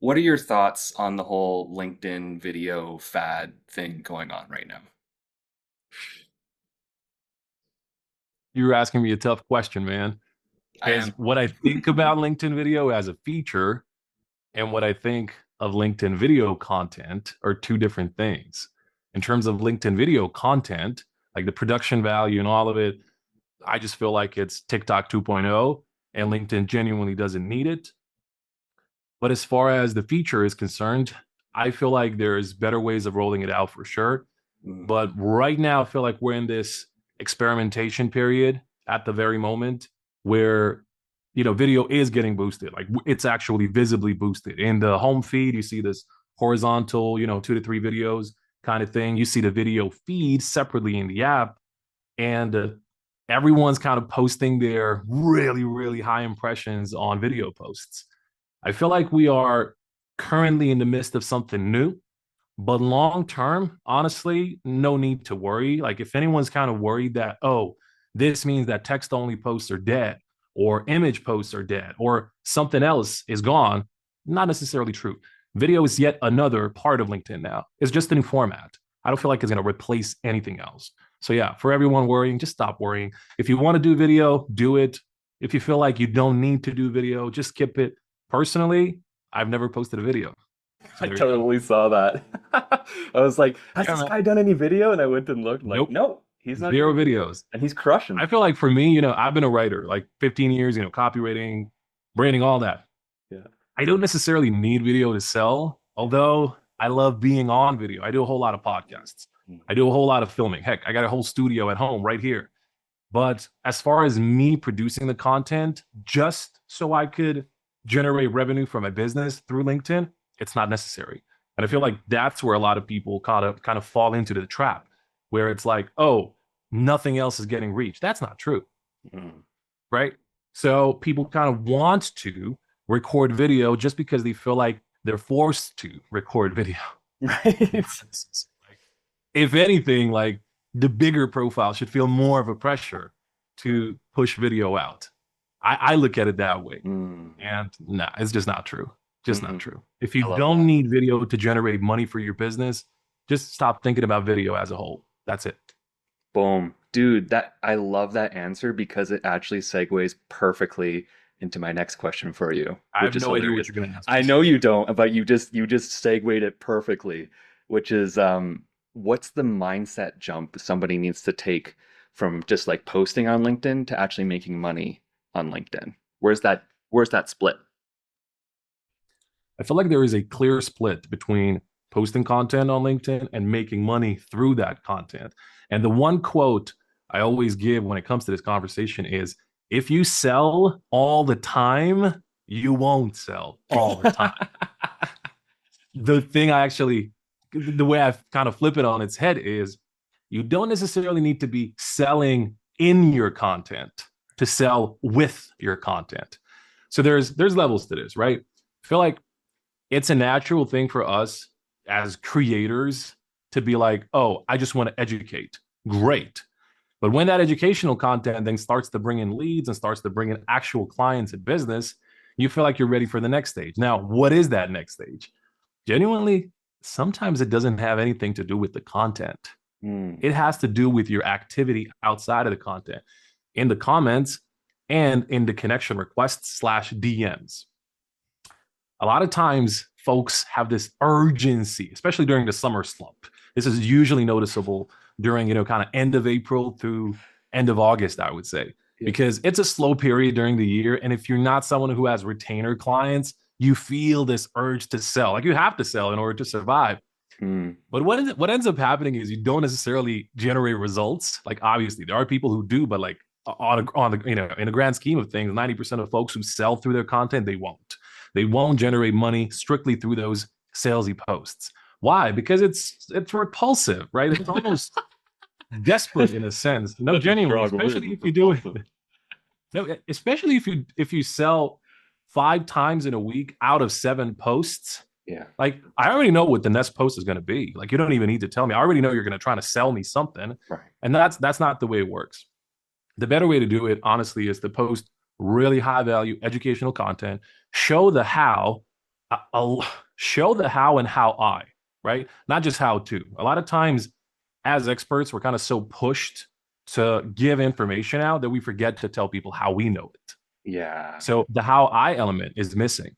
What are your thoughts on the whole LinkedIn video fad thing going on right now? You're asking me a tough question, man. I Because am. what I think about LinkedIn video as a feature and what I think of LinkedIn video content are two different things. In terms of LinkedIn video content, like the production value and all of it, I just feel like it's TikTok 2.0 and LinkedIn genuinely doesn't need it. But as far as the feature is concerned, I feel like there's better ways of rolling it out for sure. Mm, But right now, I feel like we're in this experimentation period at the very moment where video is getting boosted. Like it's actually visibly boosted in the home feed. You see this horizontal, 2 to 3 videos kind of thing. You see the video feed separately in the app, and everyone's kind of posting their really, really high impressions on video posts. I feel like we are currently in the midst of something new, but long term, honestly, no need to worry. Like if anyone's kind of worried that, oh, this means that text only posts are dead or image posts are dead or something else is gone, not necessarily true. Video is yet another part of LinkedIn now. It's just a new format. I don't feel like it's going to replace anything else. So yeah, for everyone worrying, just stop worrying. If you want to do video, do it. If you feel like you don't need to do video, just skip it. Personally, I've never posted a video. So I there you go. totally saw that. I was like, has Yeah, this man. guy done any video? And I went and looked, like, Nope. no, he's not Zero doing video. videos. And he's crushing. I feel like for me, I've been a writer like 15 years, copywriting, branding, all that. Yeah. I don't necessarily need video to sell, although I love being on video. I do a whole lot of podcasts. Mm. I do a whole lot of filming. Heck, I got a whole studio at home right here. But as far as me producing the content, just so I could generate revenue for my business through LinkedIn, it's not necessary. And I feel like that's where a lot of people kind of fall into the trap, where it's like, oh, nothing else is getting reached. That's not true, Mm. right? So people kind of want to record video just because they feel like they're forced to record video. Right. If anything, like the bigger profile should feel more of a pressure to push video out. I look at it that way. Mm. And nah, it's just not true. Just not Hmm. true. If you I love don't that. need video to generate money for your business, just stop thinking about video as a whole. That's it. Boom. Dude, that I love that answer because it actually segues perfectly into my next question for you, I which have is no idea what hilarious. you're gonna ask me. I know you don't, but you just segued it perfectly, which is what's the mindset jump somebody needs to take from just like posting on LinkedIn to actually making money on LinkedIn? Where's that split? I feel like there is a clear split between posting content on LinkedIn and making money through that content. And the one quote I always give when it comes to this conversation is if you sell all the time, you won't sell all the time. The thing I actually, the way I kind of flip it on its head is you don't necessarily need to be selling in your content to sell with your content. So there's levels to this, right? I feel like it's a natural thing for us as creators to be like, oh, I just want to educate. Great. But when that educational content then starts to bring in leads and starts to bring in actual clients and business, you feel like you're ready for the next stage. Now, what is that next stage? Genuinely, sometimes it doesn't have anything to do with the content. Hmm. It has to do with your activity outside of the content, in the comments and in the connection requests slash DMs. A lot of times folks have this urgency, especially during the summer slump. This is usually noticeable during, kind of end of April through end of August, I would say, Yeah. because it's a slow period during the year. And if you're not someone who has retainer clients, you feel this urge to sell. Like you have to sell in order to survive. Hmm. But what ends up happening is you don't necessarily generate results. Like obviously there are people who do, but like on the in the grand scheme of things, 90% of folks who sell through their content, they won't. They won't generate money strictly through those salesy posts. Why? Because it's repulsive, right? It's almost desperate in a sense. No, That's a genuinely, strong especially word, if you do it. repulsive. No, especially if you sell 5 times in a week out of 7 posts. Yeah. Like I already know what the next post is going to be. Like you don't even need to tell me. I already know you're going to try to sell me something, Right. and that's not the way it works. The better way to do it, honestly, is to post really high value educational content, show the how, I'll show the how and how I, right? Not just how to. A lot of times, as experts, we're kind of so pushed to give information out that we forget to tell people how we know it. Yeah. So the how I element is missing.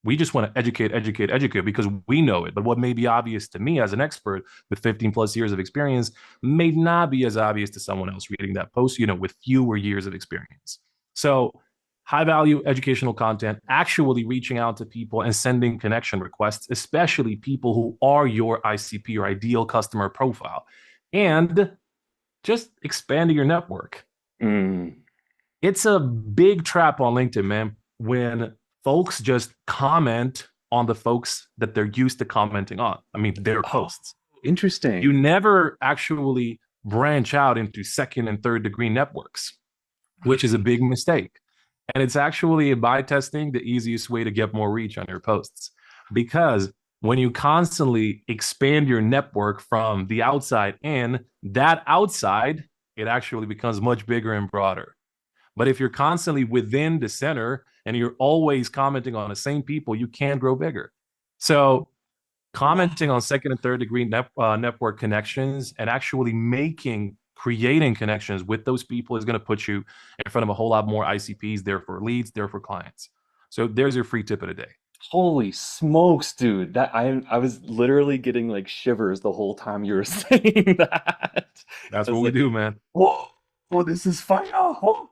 We just want to educate, educate, educate because we know it. But what may be obvious to me as an expert with 15 plus years of experience may not be as obvious to someone else reading that post, with fewer years of experience. So, high value educational content, actually reaching out to people and sending connection requests, especially people who are your ICP or ideal customer profile, and just expanding your network. Mm. It's a big trap on LinkedIn, man, when folks just comment on the folks that they're used to commenting on. I mean, their Oh, posts. You interesting. never actually branch out into second and third degree networks, which is a Right. big mistake. And it's actually, by testing, the easiest way to get more reach on your posts. Because when you constantly expand your network from the outside in, that outside, it actually becomes much bigger and broader. But if you're constantly within the center and you're always commenting on the same people, you can grow bigger. So commenting on second and third degree network connections and actually creating connections with those people is going to put you in front of a whole lot more ICPs, there for leads, there for clients. So there's your free tip of the day. Holy smokes, dude. That I was literally getting like shivers the whole time you were saying that. That's I what was we like, do, man. whoa, oh, this is fire. Oh.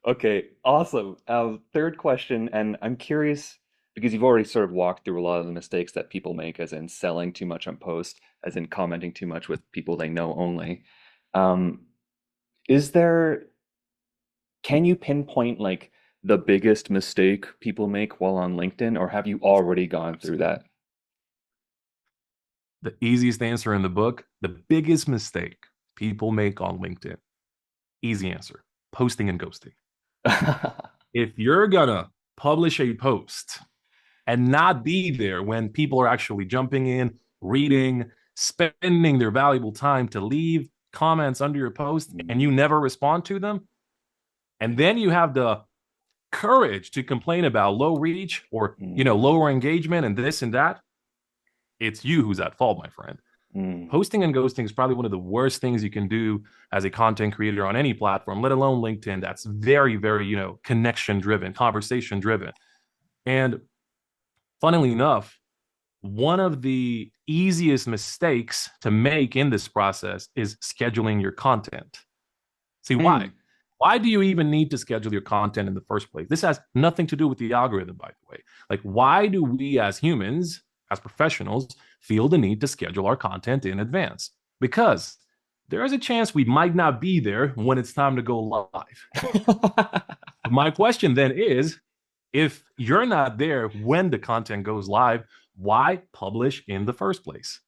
Okay, awesome. Third question, and I'm curious because you've already sort of walked through a lot of the mistakes that people make, as in selling too much on post, as in commenting too much with people they know only. Um, is there, can you pinpoint like the biggest mistake people make while on LinkedIn, or have you already gone through that? The easiest answer in the book, the biggest mistake people make on LinkedIn. Easy answer: posting and ghosting. If you're gonna publish a post and not be there when people are actually jumping in, reading, spending their valuable time to leave comments under your post and you Mm, never respond to them, and then you have the courage to complain about low reach or mm, lower engagement and this and that, it's you who's at fault, my friend. mm. Posting and ghosting is probably one of the worst things you can do as a content creator on any platform, let alone LinkedIn. That's very, very, connection driven, conversation driven. And funnily enough, one of the easiest mistakes to make in this process is scheduling your content. See, why? Mm. Why do you even need to schedule your content in the first place? This has nothing to do with the algorithm, by the way. Like, why do we as humans, as professionals, feel the need to schedule our content in advance? Because there is a chance we might not be there when it's time to go live. My question then is, if you're not there when the content goes live, why publish in the first place?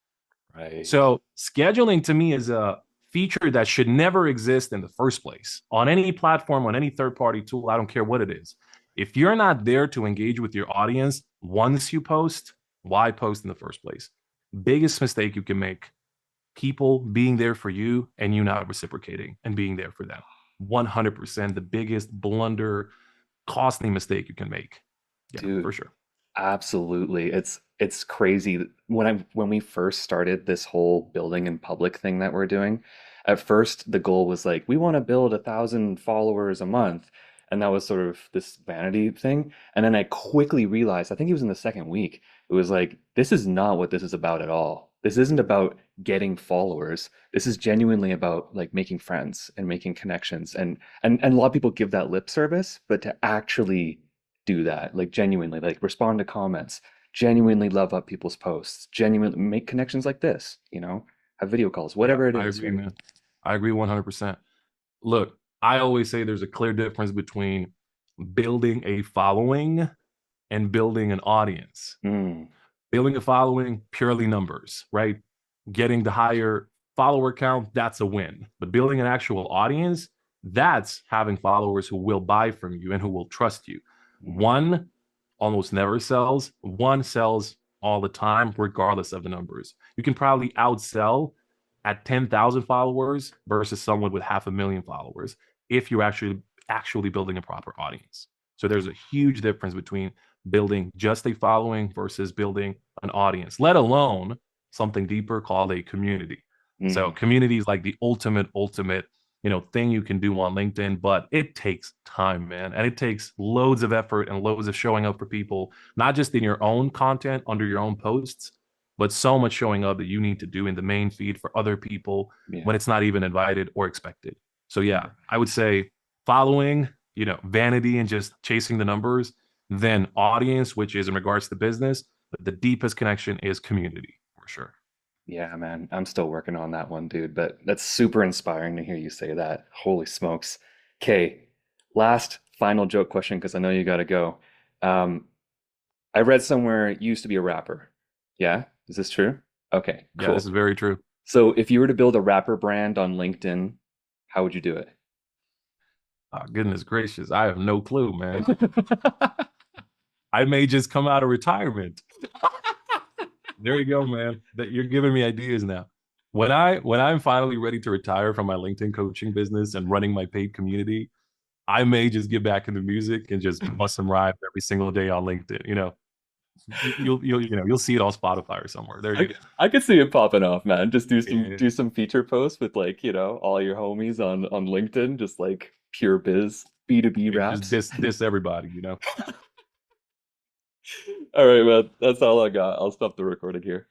Right. So, scheduling to me is a feature that should never exist in the first place on any platform, on any third party tool. I don't care what it is. If you're not there to engage with your audience once you post, why post in the first place? Biggest mistake you can make: people being there for you and you not reciprocating and being there for them. 100% the biggest blunder, costly mistake you can make. Yeah, for Dude, sure. absolutely. It's crazy. When we first started this whole building in public thing that we're doing, at first the goal was like we want to build 1,000 followers a month, and that was sort of this vanity thing. And then I quickly realized, I think it was in the second week, it was like this is not what this is about at all. This isn't about getting followers. This is genuinely about like making friends and making connections. And a lot of people give that lip service, but to actually do that, like genuinely, like respond to comments, genuinely love up people's posts, genuinely make connections like this, have video calls, Yeah, whatever it I is, agree, right? man. I agree 100%. Look, I always say there's a clear difference between building a following and building an audience. Mm, Building a following, purely numbers, right? Getting the higher follower count, that's a win. But building an actual audience, that's having followers who will buy from you and who will trust you. mm, One almost never sells, one sells all the time, regardless of the numbers. You can probably outsell at 10,000 followers versus someone with 500,000 followers if you're actually building a proper audience. So there's a huge difference between building just a following versus building an audience, let alone something deeper called a community. So Mm, community is like the ultimate, thing you can do on LinkedIn, but it takes time, man. And it takes loads of effort and loads of showing up for people, not just in your own content under your own posts, but so much showing up that you need to do in the main feed for other people yeah. when it's not even invited or expected. So yeah, Yeah. I would say following, vanity and just chasing the numbers, then audience, which is in regards to business, but the deepest connection is community for sure. Yeah, man. I'm still working on that one, dude, but that's super inspiring to hear you say that. Holy smokes. Okay, last final joke question because I know you gotta go. Um, I read somewhere you used to be a rapper. Yeah? Is this true? Okay, Yeah, this cool. is very true. So if you were to build a rapper brand on LinkedIn, how would you do it? Oh, goodness gracious, I have no clue, man. I may just come out of retirement. There you go, man. That you're giving me ideas now. When I'm finally ready to retire from my LinkedIn coaching business and running my paid community, I may just get back into music and just bust some rhymes every single day on LinkedIn. You'll see it on Spotify or somewhere. There you go. I could see it popping off, man. Just Yeah, do some feature posts with like, all your homies on LinkedIn, just like pure biz, B2B just raps. diss everybody. All right, man. That's all I got. I'll stop the recording here.